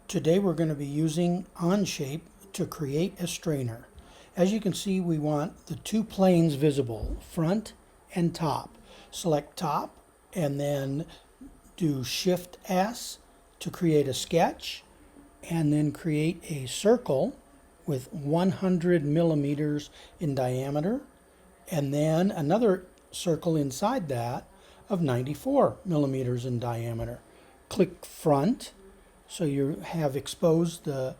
Today we're going to be using Onshape to create a strainer. As you can see, we want the two planes visible, front and top. Select top and then do Shift S to create a sketch, and then create a circle with 100 millimeters in diameter, and then another circle inside that of 94 millimeters in diameter. Click front, so you have exposed the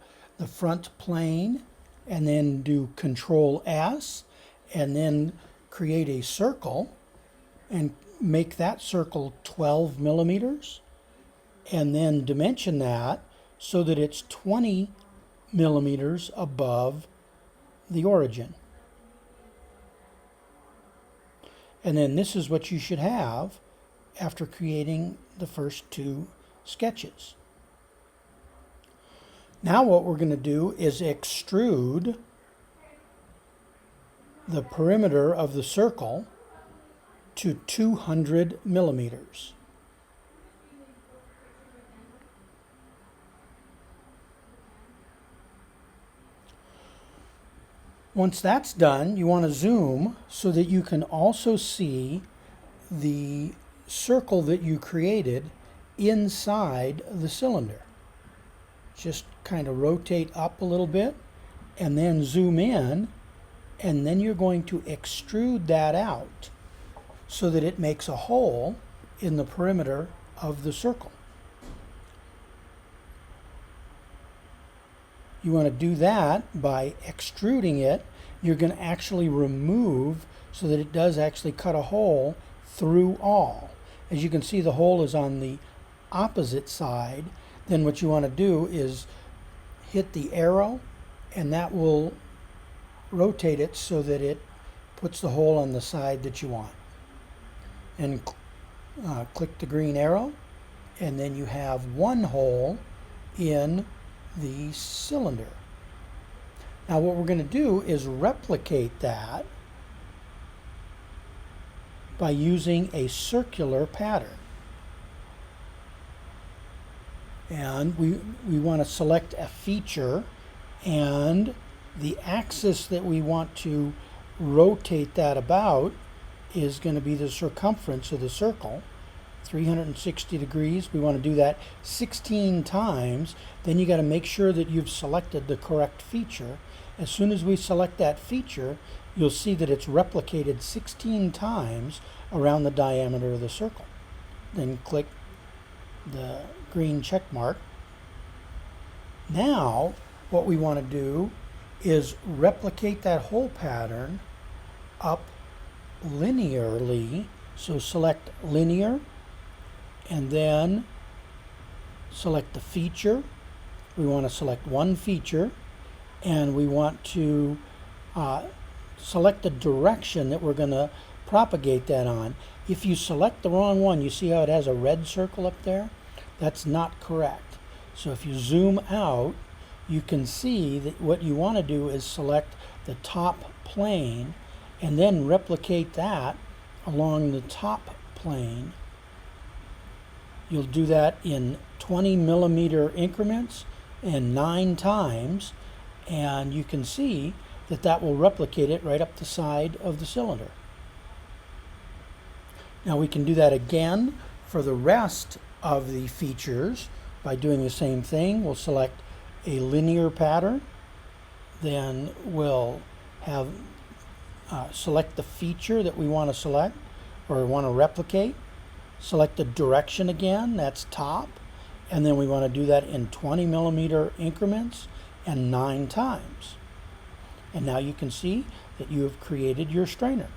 front plane, and then do Control S, and then create a circle and make that circle 12 millimeters, and then dimension that so that it's 20 millimeters above the origin. And then this is what you should have after creating the first two sketches. Now what we're going to do is extrude the perimeter of the circle to 200 millimeters. Once that's done, you want to zoom so that you can also see the circle that you created inside the cylinder. Just kind of rotate up a little bit and then zoom in, and then you're going to extrude that out so that it makes a hole in the perimeter of the circle. You want to do that by extruding it. You're going to actually remove so that it does actually cut a hole through all. As you can see, the hole is on the opposite side. Then what you want to do is hit the arrow, and that will rotate it so that it puts the hole on the side that you want. And click the green arrow, and then you have one hole in the cylinder. Now what we're going to do is replicate that by using a circular pattern. And we want to select a feature, and the axis that we want to rotate that about is going to be the circumference of the circle, 360 degrees. We want to do that 16 times. Then you got to make sure that you've selected the correct feature. As soon as we select that feature, you'll see that it's replicated 16 times around the diameter of the circle. Then click the green check mark. Now what we want to do is replicate that whole pattern up linearly. So select linear, and then select the feature. We want to select one feature, and we want to select the direction that we're going to propagate that on. If you select the wrong one, you see how it has a red circle up there? That's not correct. So if you zoom out, you can see that what you want to do is select the top plane and then replicate that along the top plane. You'll do that in 20 millimeter increments and 9 times, and you can see that that will replicate it right up the side of the cylinder. Now we can do that again for the rest of the features by doing the same thing. We'll select a linear pattern, then we'll have select the feature that we want to select or want to replicate. Select the direction again, that's top, and then we want to do that in 20 millimeter increments and 9 times. And now you can see that you have created your strainer.